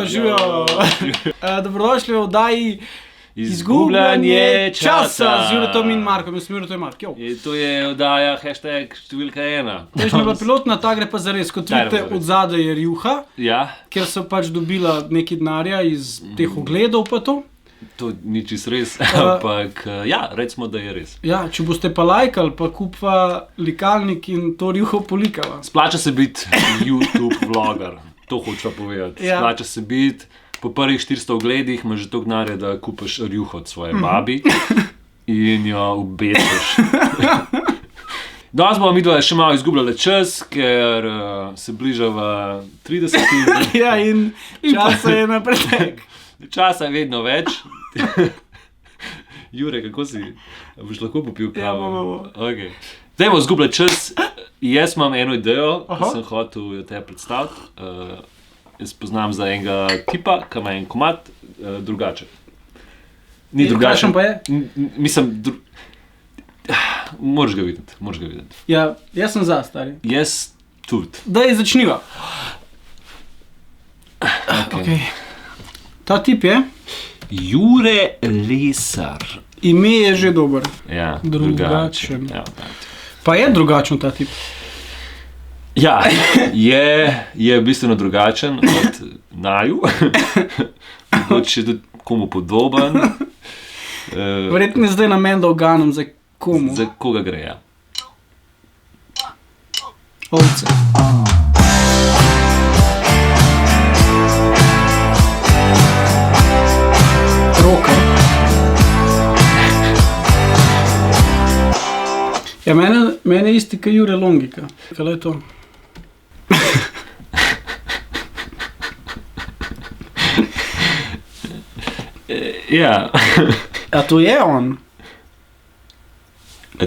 Živijo. Dobrodošli v oddaji Izgubljanje časa z Juretom in Markom. Jaz sem Jure, to je Mark. To je oddaja #1. Prejšnja je bila pilotna, ta gre pa zares. Kot vidite, od zadaj je rjuha, ker so pač dobila nekaj denarja iz teh ogledov pa to. To ni čisto res, ampak recimo, da je res. Ja, če boste pa lajkali, pa kupva likalnik in to rjuho polikava. Splača se biti YouTube vloger, to hočeva povedati. Splača se biti, po prvih 400 ogledih imaš že toliko denarja, da kupiš rjuho od svoje babi in jo obesiš. Danes bomo midva še malo izgubljali čas, ker se bližava 30. Ja, in časa je na pretek. Časa je vedno več. Jure, kako si? Boš lahko popil kavo? Ja, bomo. Okay. Zdaj bomo izgubljali čas. Jaz imam eno idejo, ki sem hotel jo te predstaviti. Jaz poznam za enega tipa, ki ima en komad drugačen. Ni drugačen. Kakšen pa je? Mislim, moraš ga videti. Ja, jaz sem za, stari. Jaz tudi. Daj, začniva. Okay. Ta tip je? Jure Lesar. Ime je že dober. Ja, Drugačen. Ja, pa je drugačen ta tip? Ja, je bistveno drugačen od naju. Mogoče tudi komu podoben. Verjetno je zdaj namen, da oganem za komu. Za koga gre, ja. Ovce. Roka. Ja, mene isti ka Jure Longika. Kaj je to? Ja. A to je on?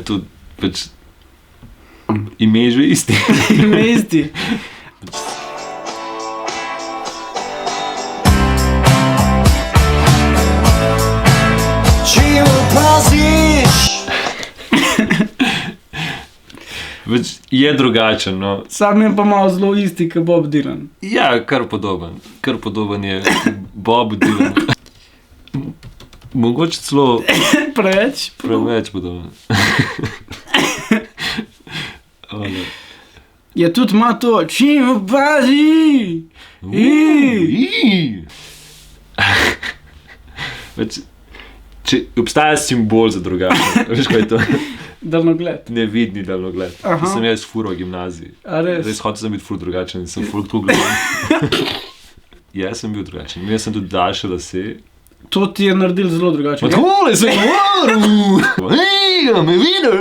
To pač ime je že isti. Ime je isti. Je drugačen, no. Sam je pa malo zelo isti, kot Bob Dylan. Ja, kar podoben je Bob Dylan. Mogoče celo Preveč podoben. Je tudi ima to, čim opazi. Če obstaja simbol za drugačen, veš, kaj je to? Daljnogled. Nevidni daljnogled. Sem jaz furo v gimnaziji. A res? Res hotel sem biti ful drugačen, sem ful tako gledal. Ja, sem bil drugačen. Imel sem tudi daljše lase. To ti je naredil zelo drugačen. Tole sem govoril! Ej, me videl!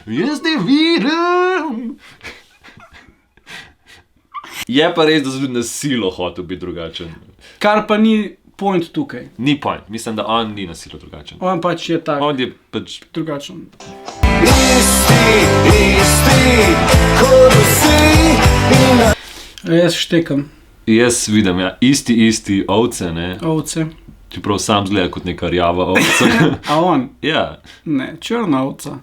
Jaz te vidim! Je pa res, da sem tudi na silo hotel biti drugačen. Kar pa ni point tukaj. Ni point. Mislim, da on ni na silo drugačen. On pač je tak. On je pač drugačen. Kot vsi. Jaz štekam. Jaz vidim, ja. Isti ovce, ne. Ovce. Čeprav sam zgleda kot neka rjava ovca. A on? Ja. Ne, črna ovca.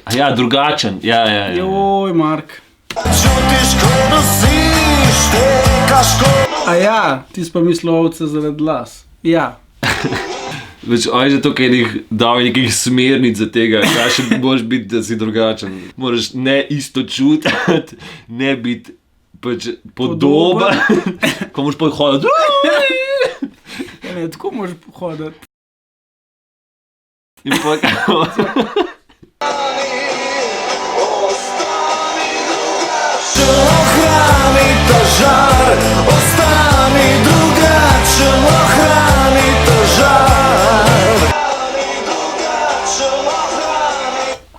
A ja, drugačen. Ja. Joj, Mark. Čutiš, kot vsi, štekaš kot. A ja, ti si pa mislil ovce zaradi las. Ja. Več, on je že to, kaj dal nekih smernic za tega, kaj še moraš biti, da si drugačen. Moraš ne isto čutiti, ne biti pač podoben. Ko moraš pa hoditi. Ne, tako moraš hoditi. In pa kako? Ohrani ta žar, ostani drugačen, ohrani ta žar.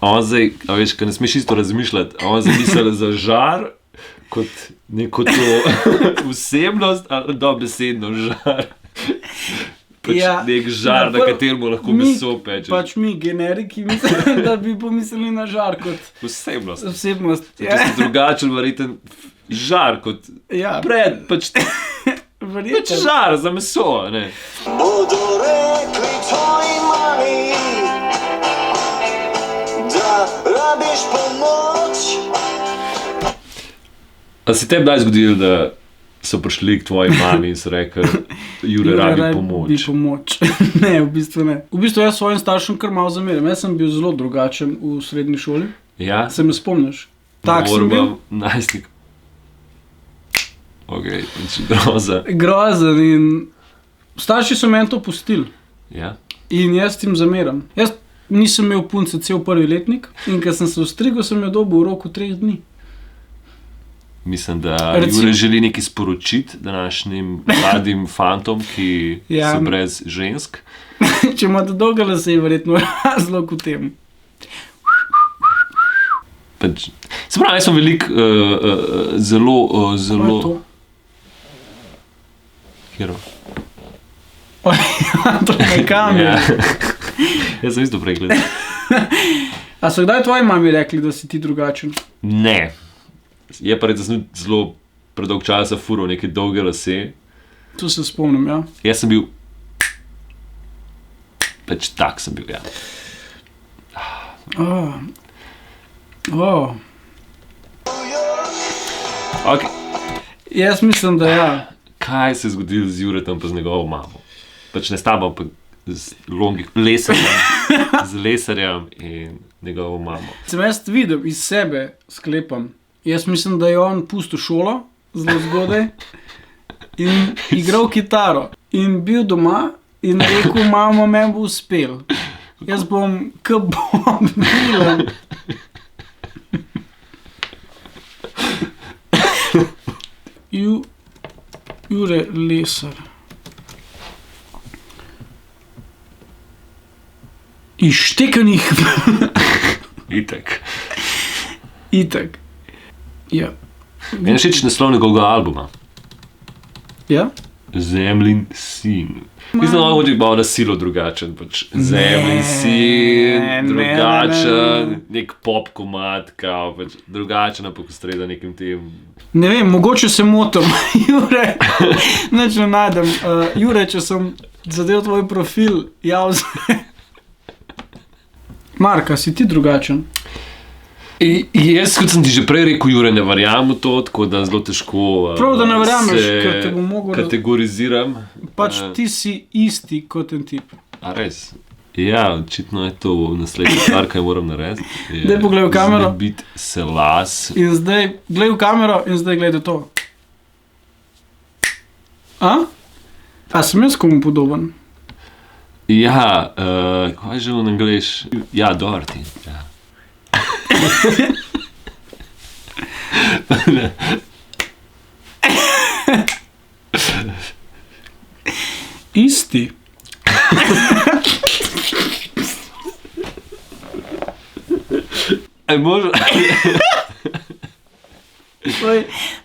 On zdaj, a veš, ko ne smeš isto razmišljati, on zdaj misli za žar kot neko to osebnost ali dobesedno žar. Pač nek žar, na katerem lahko meso pečeš. Pač mi, generiki, mislim, da bi pomislili na žar kot osebnost. Osebnost. Če si drugačen, verjeten žar kot pač žar za meso, ne. Bodo rekli tvoji mami, da rabiš pomoč. A se tebi daj zgodilo, da so prišli k tvoji mami in so rekli, Jure rabi pomoč. Ne, v bistvu ne. V bistvu jaz svojim staršem kar malo zamerim. Jaz sem bil zelo drugačen v srednji šoli. Ja? Se me spomniš? Tak sem bil. Najstnik. Ok, groza. Grozen in starši so meni to pustili. Ja? In jaz jim zameram. Jaz nisem imel punce cel prvi letnik in ko sem se ostrigel, sem jo dobil v roku 3 dni. Mislim, da Jure želi nekaj sporočiti današnjim mladim fantom, ki so brez žensk. Če imate dolge lase, je verjetno razlog v tem. Se pravi, jaz sem zelo... Hero. To je kamer. Ja. Jaz sem isto pregledal. A so kdaj tvoji mami rekli, da si ti drugačen? Ne. Je pa res, da sem zelo predolg časa furil neke dolge lase. To se spomnim, ja. Jaz sem bil... Pač tak sem bil, ja. Okay. Jaz mislim, da ja. Kaj se je zgodilo z Juretom pa z njegovo mamo? Pač ne s tabo, pa z lesarjem in njegovo mamo. Sem jaz videl iz sebe, sklepam. Jaz mislim, da je on pustil šolo zelo zgodaj in igral kitaro. In bil doma in rekel, mama, meni bo uspel. Jaz bom Bob Dylan. Jure Lesar. Izštekanih. Itak. Ja. Meni všeč naslov njegovega albuma. Ja? Zemljin sin. Mislim, da je malo silo drugačen. Pač. Zemljin sin, drugačen, nek pop komad, kao, pač, drugačen, ampak ustreda nekim tem. Ne vem, mogoče se motim. Jure, neč ne najdem. Jure, če sem zadev tvoj profil, jav se. Marka, si ti drugačen? Jaz, kot sem ti že prej rekel, Jure, ne verjamem v to, tako da zelo težko prav, da ne verjameš, ker te bom mogel kategoriziram. Pač ti si isti kot en tip. A res? Ja, očitno je to naslednja stvar, kaj moram narediti. Daj poglej v kamero. Znebiti se las. In zdaj, glej v kamero in zdaj gledaj to. A sem jaz komu podoben? Ja, kaj je že v angleš? Ja, Dorothy. Ja. Isti. Možno...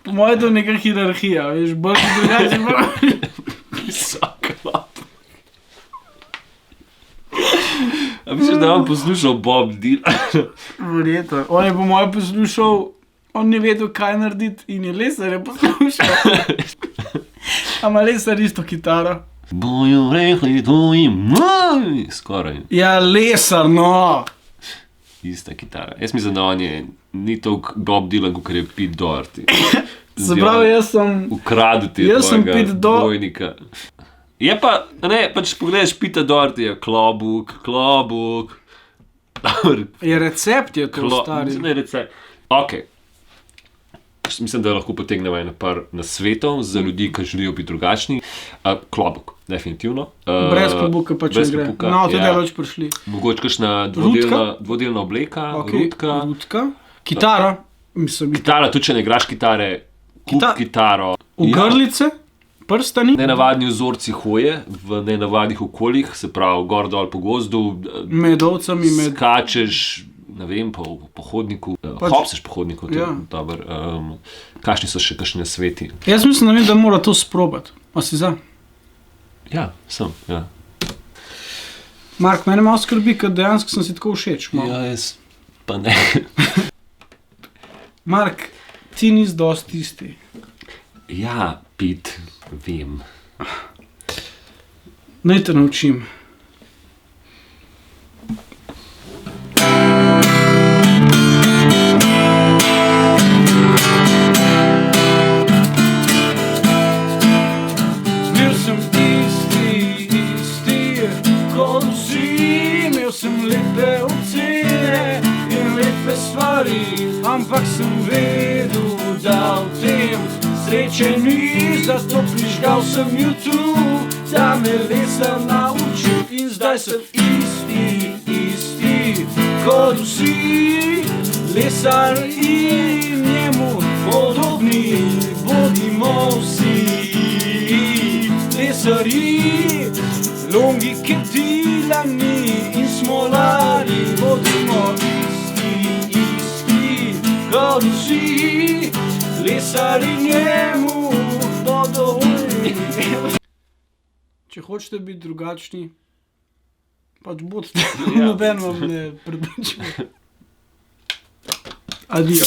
Po mojem je to neka hierarhija, veš, bolj drugače bolj. Visok lop. A misliš, da on poslušal Bob Dylan? Verjetno. On je po mojem poslušal, on ni vedel, kaj narediti in je Lesar je poslušal. Ama Lesar isto kitaro. Bojo rekli tvoji moj. Skoraj. Ja, Lesar, no. Ista kitara. Jaz mislim, da on je ni toliko Bob Dylan, kot je Pete Doherty. Se pravi, jaz sem... Ukradil ti tvojega dvojnika. Je pa, ne, pač pogledaš Pete Doherty, je klobuk. Je recept je to, stari. Ne, recept. Ok. Mislim, da lahko potegnemo eno par nasvetov za ljudi, ki želijo biti drugačni. Klobuk, definitivno. Brez klobuka pač ne gre. No, tudi je več prišli. Mogoče kakšna dvodelna obleka, rutka. Kitara. Kitara, tudi če ne igraš kitare, kup kitaro. Ogrlice, prstani. Nenavadni vzorci hoje v nenavadnih okoljih, se pravi gor dol po gozdu. Med ovcami, skačeš, ne vem, po hodniku, hopseš po hodniku, to je dober. Kakšni so še kakšni nasveti? Jaz mislim, da mora to sprobati. A si za? Ja, sem, ja. Mark, mene malo skrbi, ker dejansko sem si tako všeč. Ja, jaz pa ne. Mark, ti nisi dosti isti. Ja, Pete, vem. Naj te naučim. ampak sem vedel, da v tem sreče ni, zato prižgal sem YouTube, da me lesar nauči. In zdaj sem isti, kot vsi, lesar in njemu podobni, bodimo vsi. Lesari, longi, ketilani in smolari, bodimo isti, kot vsi, lesari njemu podobni. Če hočete biti drugačni, pač bodite, noben vam ne preprečuje. Adijo.